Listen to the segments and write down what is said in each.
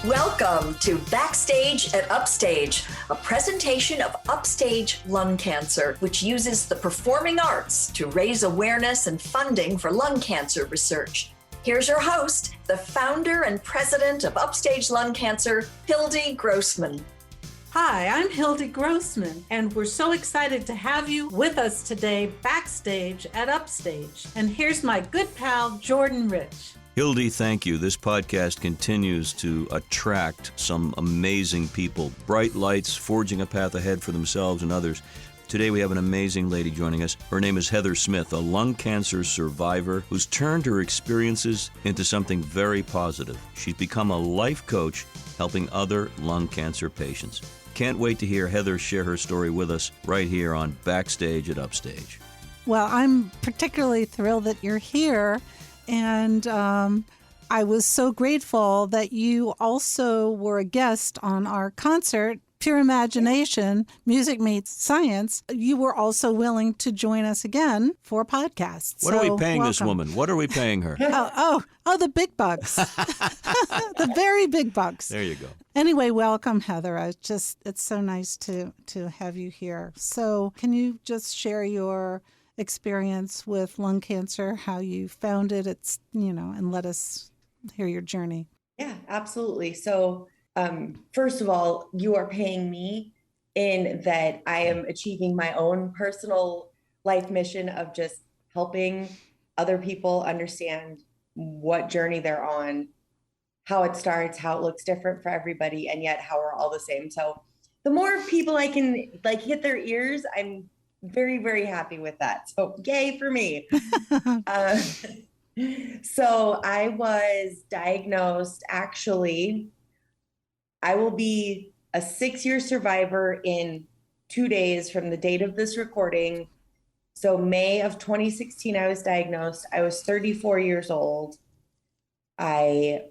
Welcome to Backstage at Upstage, a presentation of Upstage lung cancer, which uses the performing arts to raise awareness and funding for lung cancer research. Here's your host, the founder and president of Upstage Lung Cancer, Hildy Grossman. Hi, I'm Hildy Grossman, and we're so excited to have you with us today backstage at Upstage. And here's my good pal, Jordan Rich. Hildy, thank you. This podcast continues to attract some amazing people, bright lights, forging a path ahead for themselves and others. Today we have an amazing lady joining us. Her name is Heather Smith, a lung cancer survivor who's turned her experiences into something very positive. She's become a life coach helping other lung cancer patients. Can't wait to hear Heather share her story with us right here on Backstage at Upstage. Well, I'm particularly thrilled that you're here. And I was so grateful that you also were a guest on our concert, Pure Imagination, Music Meets Science. You were also willing to join us again for podcasts. What are we paying this woman? What are we paying her? Oh, the big bucks. The very big bucks. There you go. Anyway, welcome, Heather. It's so nice to have you here. So can you just share your experience with lung cancer, how you found it, and let us hear your journey. Yeah, absolutely. So first of all, you are paying me in that I am achieving my own personal life mission of just helping other people understand what journey they're on, how it starts, how it looks different for everybody, and yet how we're all the same. So the more people I can hit their ears, I'm very, very happy with that. So yay for me. So I was diagnosed, actually, I will be a 6-year survivor in 2 days from the date of this recording. So May of 2016, I was diagnosed. I was 34 years old. I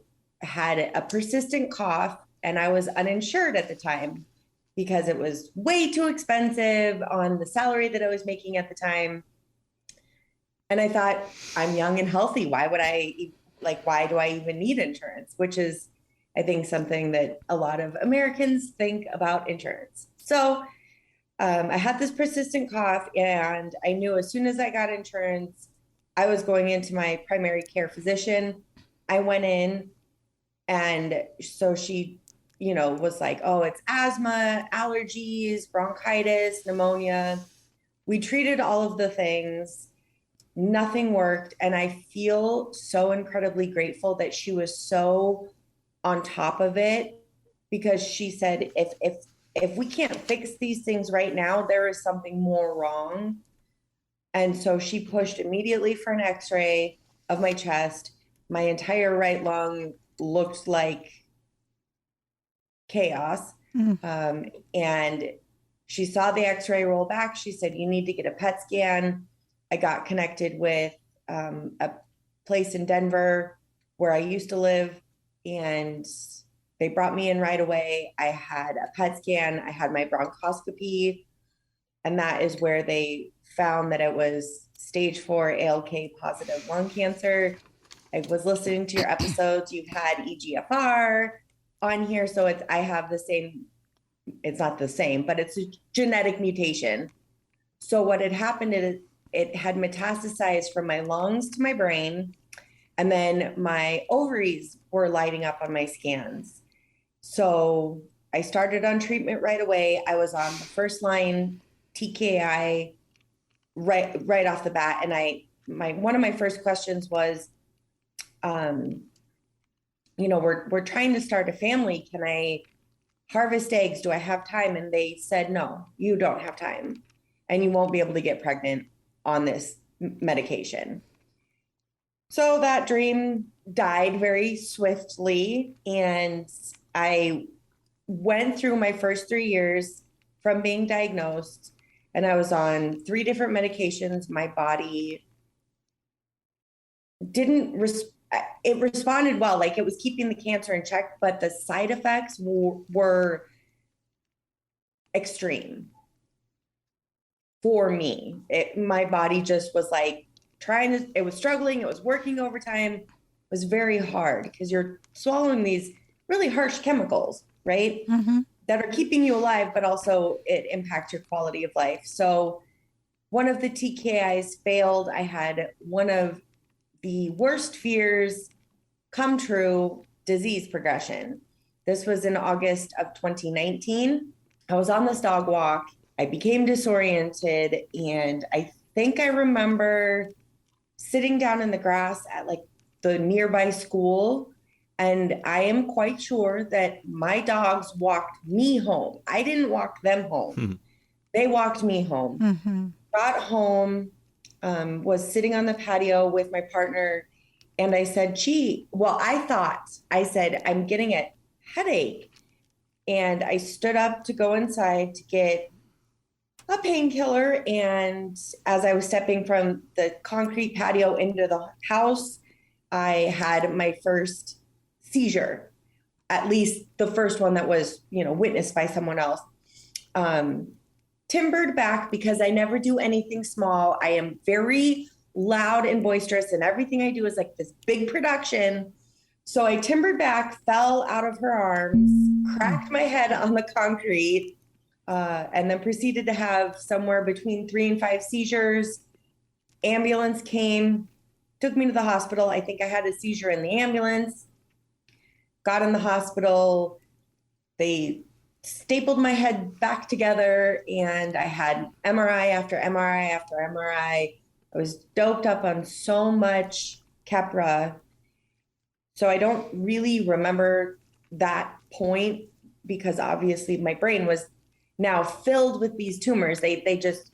had a persistent cough and I was uninsured at the time, because it was way too expensive on the salary that I was making at the time. And I thought, I'm young and healthy. Why do I even need insurance? Which is, I think, something that a lot of Americans think about insurance. So I had this persistent cough, and I knew as soon as I got insurance, I was going into my primary care physician. I went in, and so she was like, oh, it's asthma, allergies, bronchitis, pneumonia. We treated all of the things. Nothing worked. And I feel so incredibly grateful that she was so on top of it, because she said, if we can't fix these things right now, there is something more wrong. And so she pushed immediately for an x-ray of my chest. My entire right lung looked like chaos. And she saw the x-ray roll back. She said, you need to get a PET scan. I got connected with a place in Denver where I used to live, and they brought me in right away. I had a PET scan. I had my bronchoscopy, and that is where they found that it was stage 4 ALK positive lung cancer. I was listening to your episodes. You've had EGFR on here. So I have the same, it's not the same, but it's a genetic mutation. So what had happened is it had metastasized from my lungs to my brain. And then my ovaries were lighting up on my scans. So I started on treatment right away. I was on the first line TKI right off the bat. And one of my first questions was, we're trying to start a family. Can I harvest eggs? Do I have time? And they said, no, you don't have time, and you won't be able to get pregnant on this medication. So that dream died very swiftly. And I went through my first 3 years from being diagnosed, and I was on 3 different medications. My body it responded well, like it was keeping the cancer in check, but the side effects were extreme for me. My body just was like it was struggling. It was working overtime. It was very hard because you're swallowing these really harsh chemicals, right? Mm-hmm. That are keeping you alive, but also it impacts your quality of life. So one of the TKIs failed. I had one of the worst fears come true, disease progression. This was in August of 2019. I was on this dog walk. I became disoriented, and I think I remember sitting down in the grass at like the nearby school. And I am quite sure that my dogs walked me home. I didn't walk them home. They walked me home. Mm-hmm. Got home, was sitting on the patio with my partner. And I said, I said, I'm getting a headache. And I stood up to go inside to get a painkiller. And as I was stepping from the concrete patio into the house, I had my first seizure, at least the first one that was, witnessed by someone else. Timbered back because I never do anything small. I am very loud and boisterous, and everything I do is like this big production. So I timbered back, fell out of her arms, cracked my head on the concrete, and then proceeded to have somewhere between 3 and 5 seizures. Ambulance came, took me to the hospital. I think I had a seizure in the ambulance. Got in the hospital. They stapled my head back together, and I had MRI after MRI after MRI. I was doped up on so much Keppra. So I don't really remember that point because obviously my brain was now filled with these tumors. They just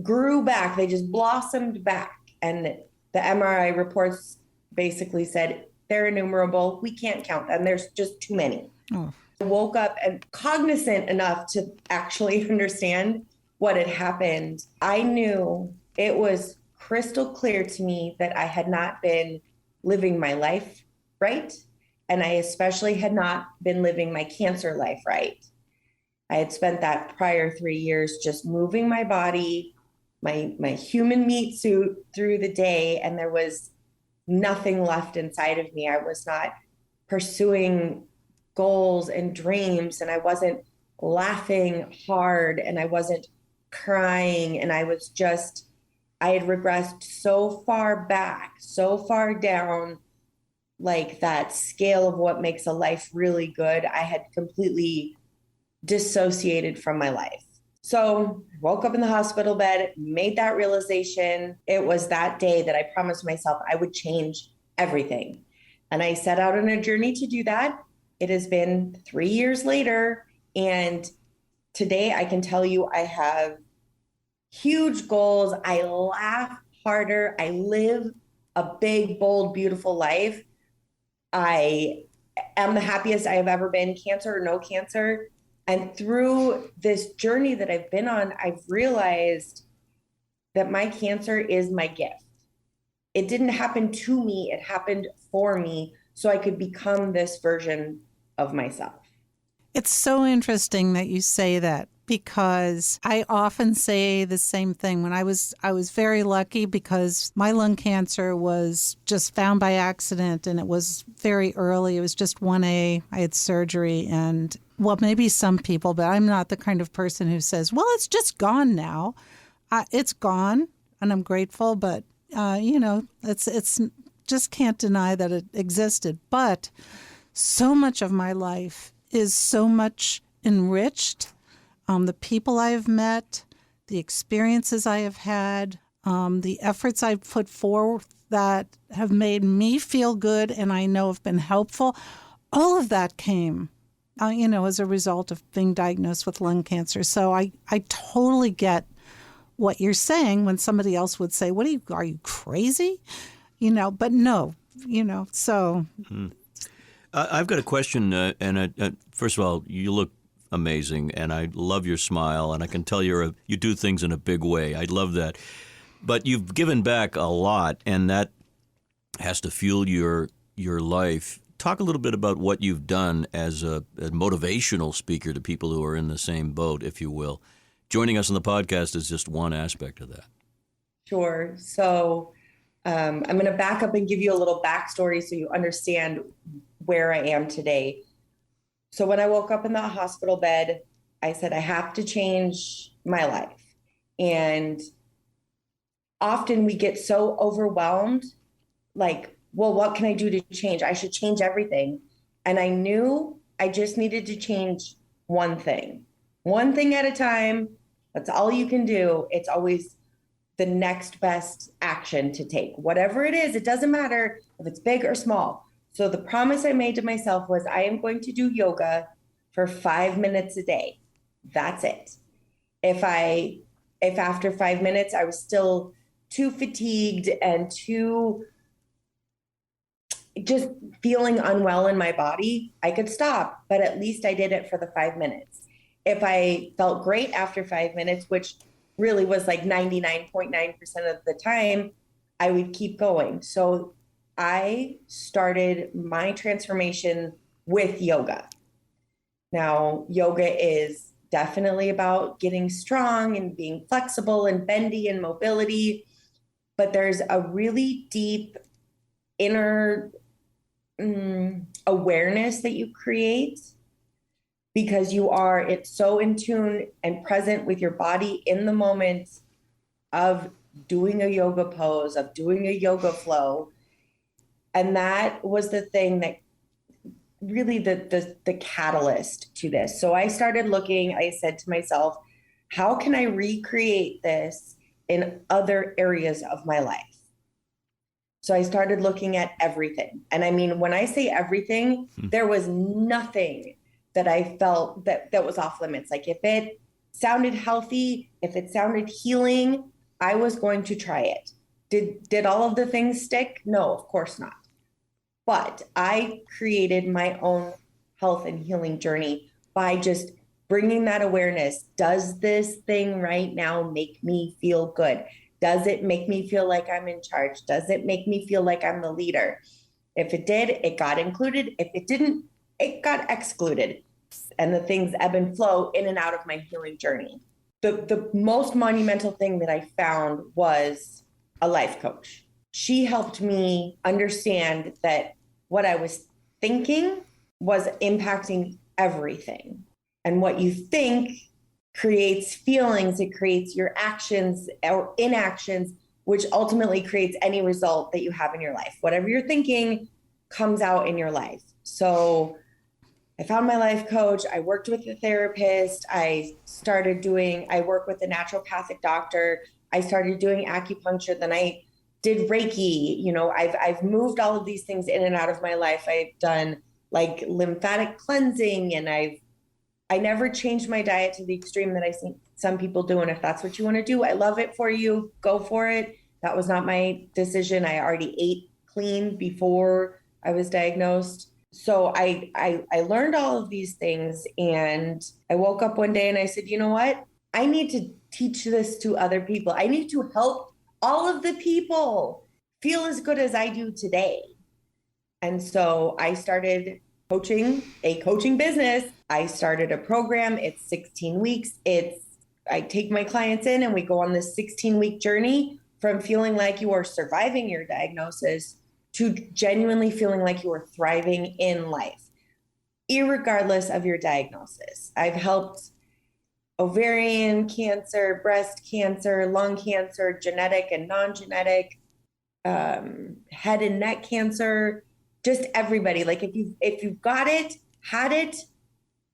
grew back. They just blossomed back. And the MRI reports basically said, they're innumerable. We can't count them. There's just too many. Oh. I woke up and cognizant enough to actually understand what had happened. I knew it was crystal clear to me that I had not been living my life right. And I especially had not been living my cancer life right. I had spent that prior 3 years just moving my body, my human meat suit through the day, and there was nothing left inside of me. I was not pursuing goals and dreams, and I wasn't laughing hard, and I wasn't crying, and I had regressed so far back, so far down, like that scale of what makes a life really good. I had completely dissociated from my life. So I woke up in the hospital bed, made that realization. It was that day that I promised myself I would change everything. And I set out on a journey to do that. It has been 3 years later. And today I can tell you I have huge goals. I laugh harder. I live a big, bold, beautiful life. I am the happiest I have ever been, cancer or no cancer. And through this journey that I've been on, I've realized that my cancer is my gift. It didn't happen to me, it happened for me so I could become this version of myself. It's so interesting that you say that because I often say the same thing. When I was very lucky because my lung cancer was just found by accident and it was very early. It was just 1A. I had surgery and well, maybe some people, but I'm not the kind of person who says, well, it's just gone now. It's gone and I'm grateful, but it's just can't deny that it existed. But so much of my life is so much enriched. The people I have met, the experiences I have had, the efforts I've put forth that have made me feel good and I know have been helpful, all of that came, as a result of being diagnosed with lung cancer. So I totally get what you're saying when somebody else would say, are you crazy? But no, so. I've got a question, and first of all, you look amazing, and I love your smile, and I can tell you do things in a big way. I love that. But you've given back a lot, and that has to fuel your life. Talk a little bit about what you've done as a motivational speaker to people who are in the same boat, if you will. Joining us on the podcast is just one aspect of that. Sure. So I'm going to back up and give you a little backstory so you understand where I am today. So when I woke up in the hospital bed, I said, I have to change my life. And often we get so overwhelmed, like, well, what can I do to change? I should change everything. And I knew I just needed to change one thing at a time. That's all you can do. It's always the next best action to take. Whatever it is, it doesn't matter if it's big or small. So the promise I made to myself was I am going to do yoga for 5 minutes a day. That's it. If after 5 minutes I was still too fatigued and too just feeling unwell in my body, I could stop, but at least I did it for the 5 minutes. If I felt great after 5 minutes, which really was like 99.9% of the time, I would keep going. So I started my transformation with yoga. Now, yoga is definitely about getting strong and being flexible and bendy and mobility, but there's a really deep inner awareness that you create because it's so in tune and present with your body in the moment of doing a yoga pose, of doing a yoga flow. And that was the thing that really the catalyst to this. So I started looking, I said to myself, how can I recreate this in other areas of my life? So I started looking at everything. And I mean, when I say everything, there was nothing that I felt that was off limits. Like if it sounded healthy, if it sounded healing, I was going to try it. Did all of the things stick? No, of course not. But I created my own health and healing journey by just bringing that awareness. Does this thing right now make me feel good? Does it make me feel like I'm in charge? Does it make me feel like I'm the leader? If it did, it got included. If it didn't, it got excluded. And the things ebb and flow in and out of my healing journey. The most monumental thing that I found was a life coach. She helped me understand that what I was thinking was impacting everything. And what you think creates feelings, it creates your actions or inactions, which ultimately creates any result that you have in your life. Whatever you're thinking comes out in your life. So I found my life coach. I worked with a therapist. I work with a naturopathic doctor. I started doing acupuncture. Then I did Reiki. You know, I've moved all of these things in and out of my life. I've done like lymphatic cleansing, and I never changed my diet to the extreme that I see some people do. And if that's what you want to do, I love it for you. Go for it. That was not my decision. I already ate clean before I was diagnosed. So I learned all of these things, and I woke up one day and I said, you know what? I need to teach this to other people. I need to help all of the people feel as good as I do today. And so I started a coaching business. I started a program. It's 16 weeks. I take my clients in and we go on this 16-week journey from feeling like you are surviving your diagnosis to genuinely feeling like you are thriving in life, irregardless of your diagnosis. I've helped ovarian cancer, breast cancer, lung cancer, genetic and non-genetic, head and neck cancer, just everybody. Like if you've got it, had it,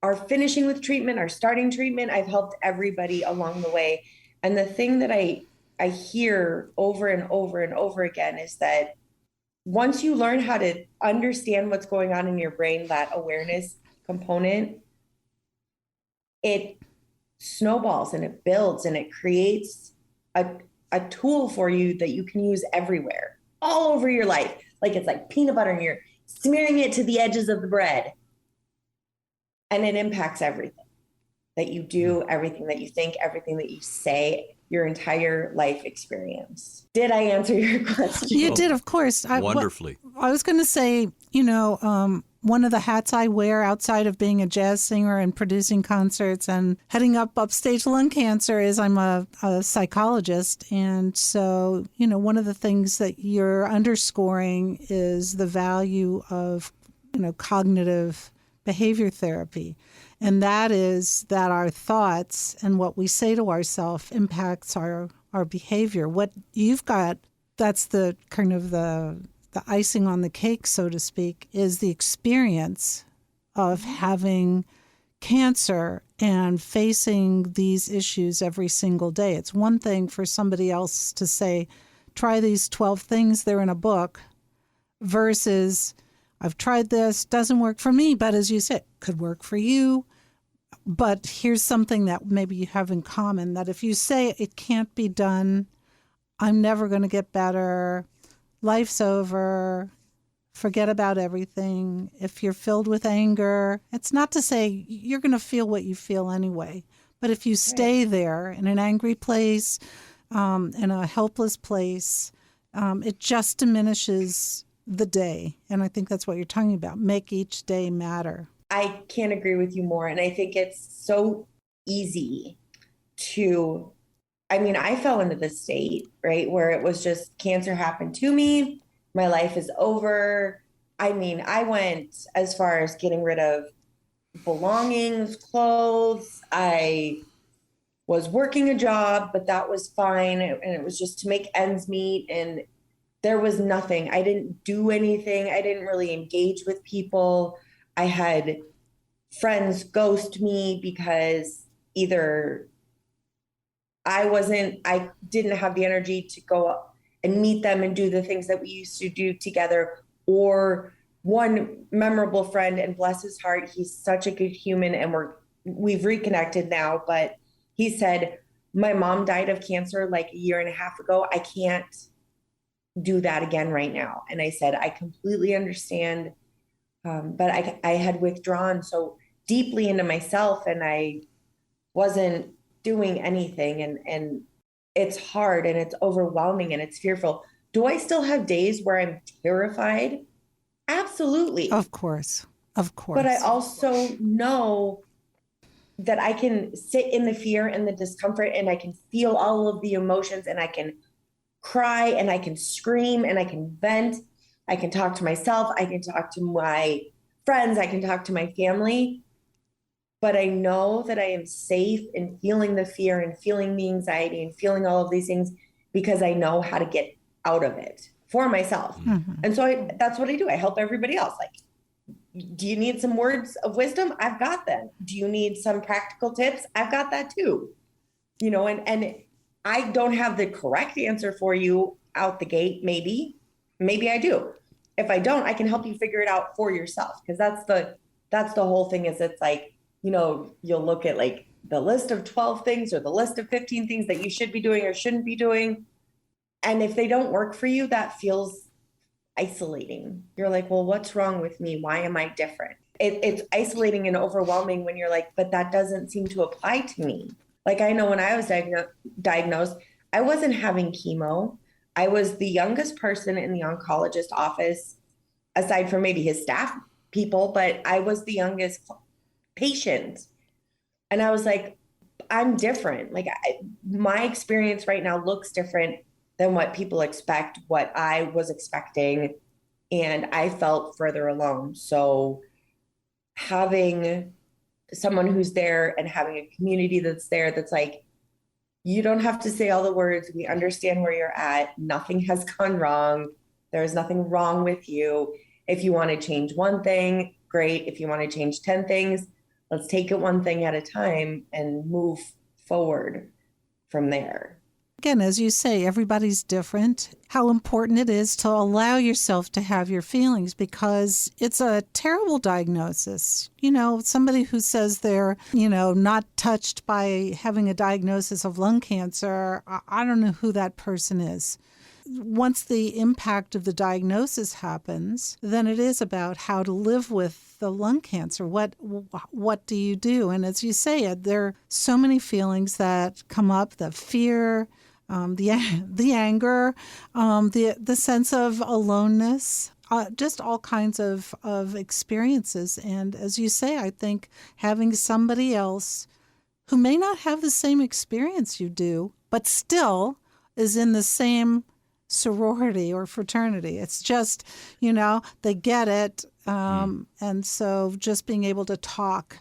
are finishing with treatment, are starting treatment, I've helped everybody along the way. And the thing that I hear over and over and over again is that once you learn how to understand what's going on in your brain, that awareness component, it snowballs and it builds and it creates a tool for you that you can use everywhere, all over your life. Like it's like peanut butter and you're smearing it to the edges of the bread. And it impacts everything that you do, everything that you think, everything that you say, your entire life experience. Did I answer your question? You did, of course. Wonderfully. I was going to say, one of the hats I wear outside of being a jazz singer and producing concerts and heading up Upstage Lung Cancer is I'm a psychologist. And so, one of the things that you're underscoring is the value of, cognitive behavior therapy. And that is that our thoughts and what we say to ourselves impacts our behavior. What you've got, that's the kind of the icing on the cake, so to speak, is the experience of having cancer and facing these issues every single day. It's one thing for somebody else to say, try these 12 things, they're in a book, versus I've tried this, doesn't work for me, but as you said, could work for you. But here's something that maybe you have in common, that if you say it can't be done, I'm never going to get better, life's over, forget about everything. If you're filled with anger, it's not to say you're going to feel what you feel anyway. But if you stay there in an angry place, in a helpless place, it just diminishes the day. And I think that's what you're talking about. Make each day matter. I can't agree with you more. And I think it's so easy to, I fell into this state, right, where it was just cancer happened to me. My life is over. I went as far as getting rid of belongings, clothes. I was working a job, but that was fine. And it was just to make ends meet. And there was nothing. I didn't do anything. I didn't really engage with people. I had friends ghost me because either I didn't have the energy to go up and meet them and do the things that we used to do together. Or one memorable friend, and bless his heart, he's such a good human, and we've reconnected now, but he said, my mom died of cancer like a year and a half ago. I can't do that again right now. And I said, I completely understand. But I had withdrawn so deeply into myself, and I wasn't doing anything. And it's hard, and it's overwhelming, and it's fearful. Do I still have days where I'm terrified? Absolutely. Of course. But I also know that I can sit in the fear and the discomfort, and I can feel all of the emotions, and I can cry, and I can scream, and I can vent. I can talk to myself. I can talk to my friends. I can talk to my family. But I know that I am safe in feeling the fear and feeling the anxiety and feeling all of these things, because I know how to get out of it for myself. Mm-hmm. And so that's what I do. I help everybody else. Like, do you need some words of wisdom? I've got them. Do you need some practical tips? I've got that too. And I don't have the correct answer for you out the gate. Maybe I do. If I don't, I can help you figure it out for yourself. Because that's the whole thing, is it's like, you'll look at like the list of 12 things or the list of 15 things that you should be doing or shouldn't be doing. And if they don't work for you, that feels isolating. You're like, well, what's wrong with me? Why am I different? It's isolating and overwhelming when you're like, but that doesn't seem to apply to me. Like, I know when I was diagnosed, I wasn't having chemo. I was the youngest person in the oncologist office, aside from maybe his staff people, but I was the youngest patient. And I was like, I'm different. Like, my experience right now looks different than what people expect, what I was expecting. And I felt further alone. So having someone who's there and having a community that's there, that's like, you don't have to say all the words. We understand where you're at. Nothing has gone wrong. There's nothing wrong with you. If you want to change one thing, great. If you want to change 10 things, let's take it one thing at a time and move forward from there. Again, as you say, everybody's different. How important it is to allow yourself to have your feelings, because it's a terrible diagnosis. Somebody who says they're, not touched by having a diagnosis of lung cancer, I don't know who that person is. Once the impact of the diagnosis happens, then it is about how to live with the lung cancer. What do you do? And as you say, there are so many feelings that come up: the fear, the anger, the sense of aloneness, just all kinds of experiences. And as you say, I think having somebody else who may not have the same experience you do, but still is in the same sorority or fraternity. It's just, they get it. And so just being able to talk,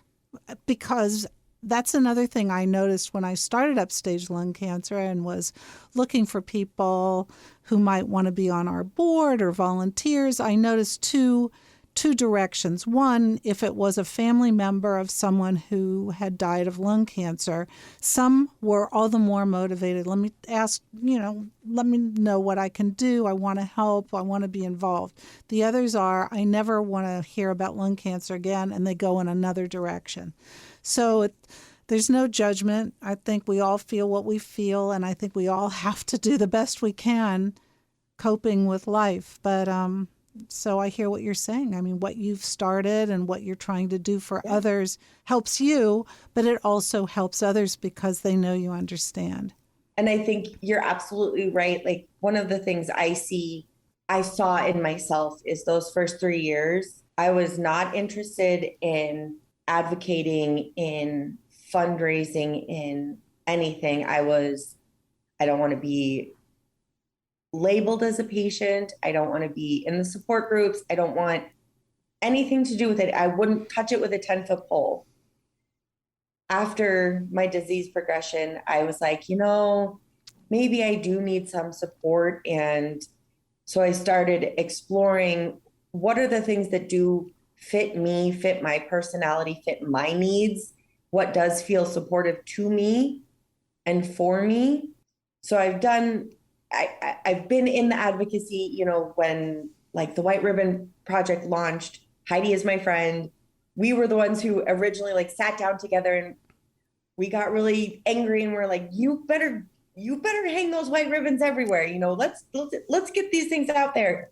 because that's another thing I noticed when I started Upstage Lung Cancer and was looking for people who might want to be on our board or volunteers. I noticed two directions. One, if it was a family member of someone who had died of lung cancer, some were all the more motivated. Let me ask, let me know what I can do. I want to help. I want to be involved. The others are, I never want to hear about lung cancer again, and they go in another direction. So there's no judgment. I think we all feel what we feel, and I think we all have to do the best we can coping with life. But so I hear what you're saying. I mean, what you've started and what you're trying to do for others helps you, but it also helps others because they know you understand. And I think you're absolutely right. Like, one of the things I saw in myself is those first 3 years, I was not interested in advocating, in fundraising, in anything. I don't want to be labeled as a patient. I don't want to be in the support groups. I don't want anything to do with it. I wouldn't touch it with a 10-foot pole. After my disease progression, I was like, maybe I do need some support. And so I started exploring what are the things that do fit me, fit my personality, fit my needs, what does feel supportive to me and for me. So I've been in the advocacy, when like the White Ribbon Project launched. Heidi is my friend. We were the ones who originally like sat down together, and we got really angry and we're like, you better hang those white ribbons everywhere. Let's get these things out there.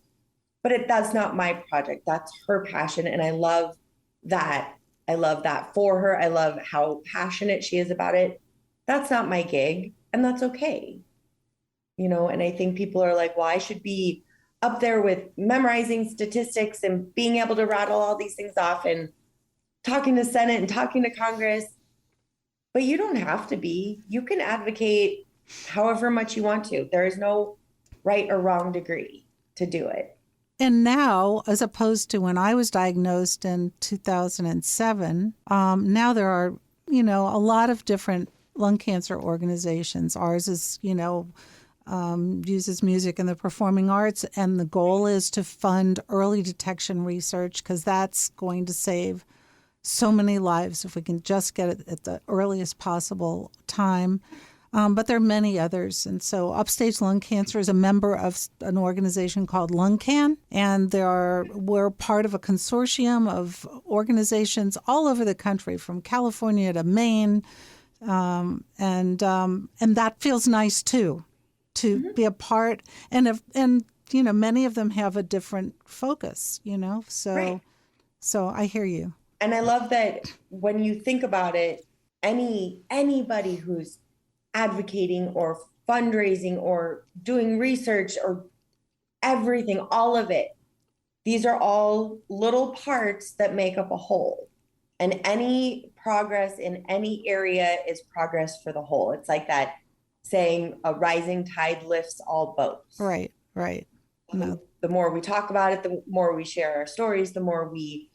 But that's not my project. That's her passion. And I love that. I love that for her. I love how passionate she is about it. That's not my gig, and that's okay. And I think people are like, well, I should be up there with memorizing statistics and being able to rattle all these things off and talking to Senate and talking to Congress. But you don't have to be. You can advocate however much you want to. There is no right or wrong degree to do it. And now, as opposed to when I was diagnosed in 2007, now there are, a lot of different lung cancer organizations. Ours is, uses music and the performing arts, and the goal is to fund early detection research, because that's going to save so many lives if we can just get it at the earliest possible time. But there are many others. And so Upstage Lung Cancer is a member of an organization called LungCan, and we're part of a consortium of organizations all over the country, from California to Maine, and that feels nice too, to be a part. And many of them have a different focus. So Right. So I hear you. And I love that when you think about it, anybody who's advocating or fundraising or doing research or everything, all of it, these are all little parts that make up a whole. And any progress in any area is progress for the whole. It's like that saying, a rising tide lifts all boats. Right. No. The more we talk about it, the more we share our stories, the more we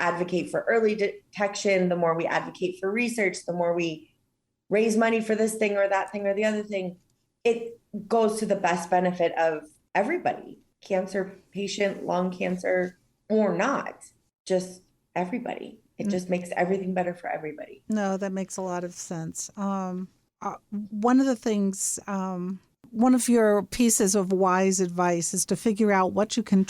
advocate for early detection, the more we advocate for research, the more we raise money for this thing or that thing or the other thing, it goes to the best benefit of everybody, cancer patient, lung cancer or not, just everybody. It just makes everything better for everybody. No, that makes a lot of sense. One of the things, one of your pieces of wise advice is to figure out what you can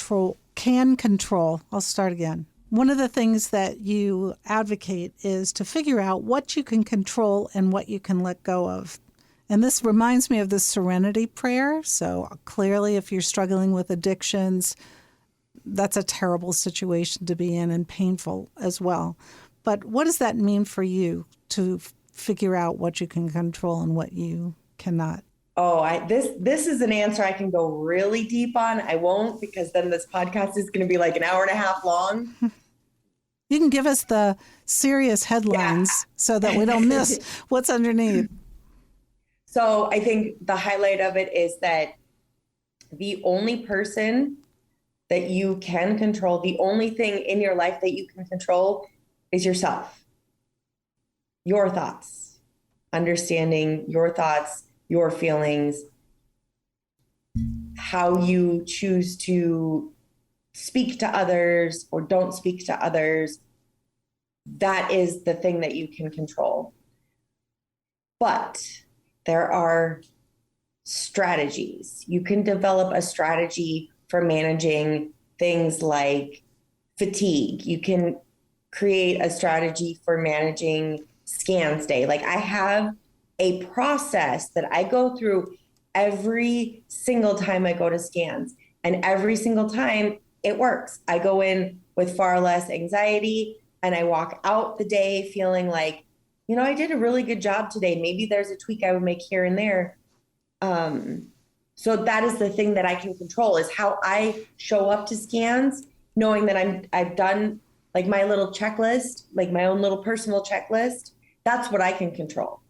control. I'll start again. One of the things that you advocate is to figure out what you can control and what you can let go of. And this reminds me of the serenity prayer. So clearly, if you're struggling with addictions, that's a terrible situation to be in, and painful as well. But what does that mean for you to figure out what you can control and what you cannot? Oh, this is an answer I can go really deep on. I won't, because then this podcast is going to be like an hour and a half long. You can give us the serious headlines so that we don't miss what's underneath. So I think the highlight of it is that the only person that you can control, the only thing in your life that you can control is yourself, your thoughts, understanding your thoughts, your feelings, how you choose to speak to others or don't speak to others. That is the thing that you can control. But there are strategies. You can develop a strategy for managing things like fatigue. You can create a strategy for managing scans day. Like I have a process that I go through every single time I go to scans, and every single time it works. I go in with far less anxiety and I walk out the day feeling like, you know, I did a really good job today. Maybe there's a tweak I would make here and there. So that is the thing that I can control, is how I show up to scans, knowing that I've done like my little checklist, like my own little personal checklist. That's what I can control.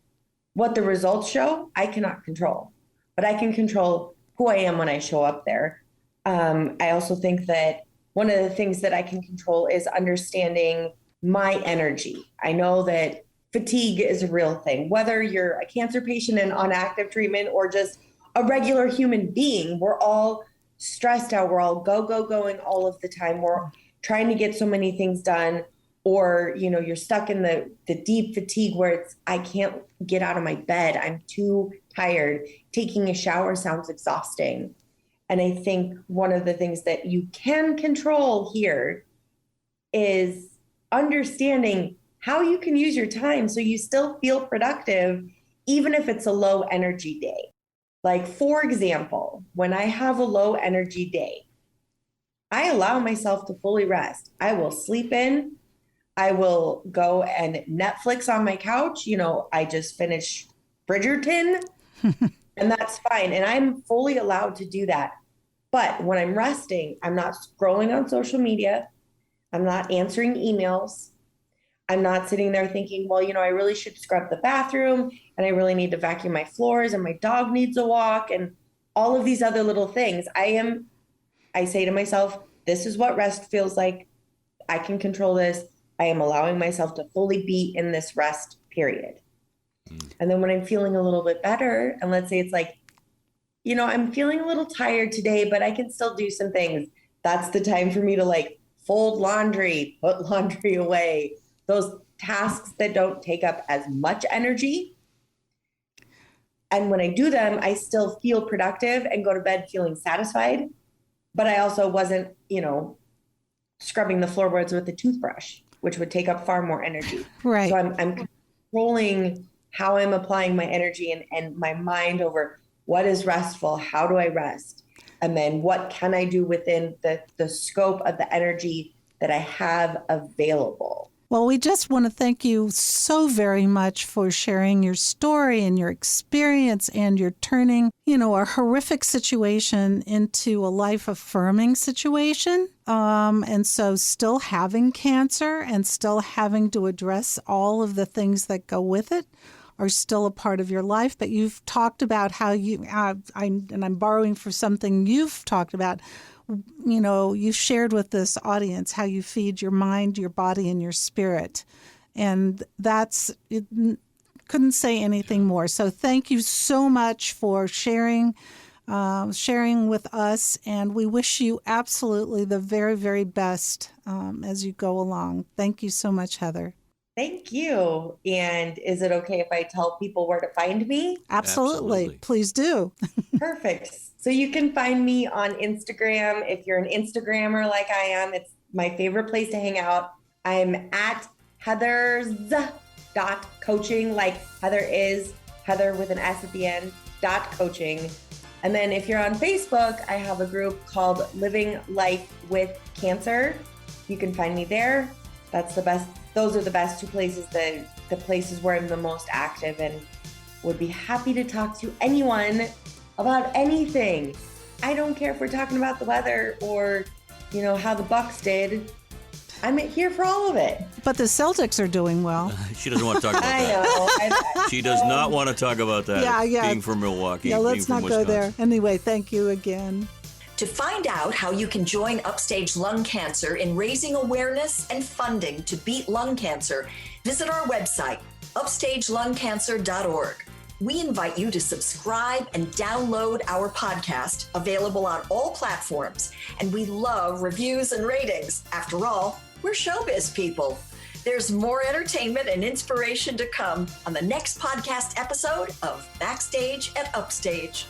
What the results show, I cannot control, but I can control who I am when I show up there. I also think that one of the things that I can control is understanding my energy. I know that fatigue is a real thing, whether you're a cancer patient and on active treatment or just a regular human being. We're all stressed out. We're all going all of the time. We're trying to get so many things done, or, you know, you're stuck in the deep fatigue where it's, I can't get out of my bed. I'm too tired. Taking a shower sounds exhausting. And I think one of the things that you can control here is understanding how you can use your time so you still feel productive, even if it's a low energy day. Like, for example, when I have a low energy day, I allow myself to fully rest. I will sleep in. I will go and Netflix on my couch. You know, I just finished Bridgerton and that's fine. And I'm fully allowed to do that. But when I'm resting, I'm not scrolling on social media. I'm not answering emails. I'm not sitting there thinking, well, you know, I really should scrub the bathroom and I really need to vacuum my floors and my dog needs a walk and all of these other little things. I say to myself, this is what rest feels like. I can control this. I am allowing myself to fully be in this rest period. And then when I'm feeling a little bit better, and let's say it's like, you know, I'm feeling a little tired today, but I can still do some things. That's the time for me to like fold laundry, put laundry away, those tasks that don't take up as much energy. And when I do them, I still feel productive and go to bed feeling satisfied. But I also wasn't, you know, scrubbing the floorboards with a toothbrush, which would take up far more energy. Right. So I'm controlling how I'm applying my energy and my mind over what is restful, how do I rest? And then what can I do within the scope of the energy that I have available? Well, we just want to thank you so very much for sharing your story and your experience, and you're turning, you know, a horrific situation into a life-affirming situation. And so still having cancer and still having to address all of the things that go with it are still a part of your life. But you've talked about how you, and I'm borrowing for something you've talked about, you know, you shared with this audience how you feed your mind, your body, and your spirit. And that's, it, couldn't say anything more. So thank you so much for sharing with us. And we wish you absolutely the very, very best as you go along. Thank you so much, Heather. Thank you. And is it okay if I tell people where to find me? Absolutely. Please do. Perfect. So you can find me on Instagram. If you're an Instagrammer like I am, it's my favorite place to hang out. I'm at heathers.coaching, like Heather is, Heather with an S at the end, .coaching. And then if you're on Facebook, I have a group called Living Life with Cancer. You can find me there. That's the best. Those are the best two places, the places where I'm the most active, and would be happy to talk to anyone about anything. I don't care if we're talking about the weather or, you know, how the Bucks did. I'm here for all of it. But the Celtics are doing well. She doesn't want to talk about I that. know. She does not want to talk about that. Yeah. Being from Milwaukee. Yeah, let's being not from go Wisconsin. there. Anyway, thank you again. To find out how you can join Upstage Lung Cancer in raising awareness and funding to beat lung cancer, visit our website, upstagelungcancer.org. We invite you to subscribe and download our podcast, available on all platforms. And we love reviews and ratings. After all, we're showbiz people. There's more entertainment and inspiration to come on the next podcast episode of Backstage at Upstage.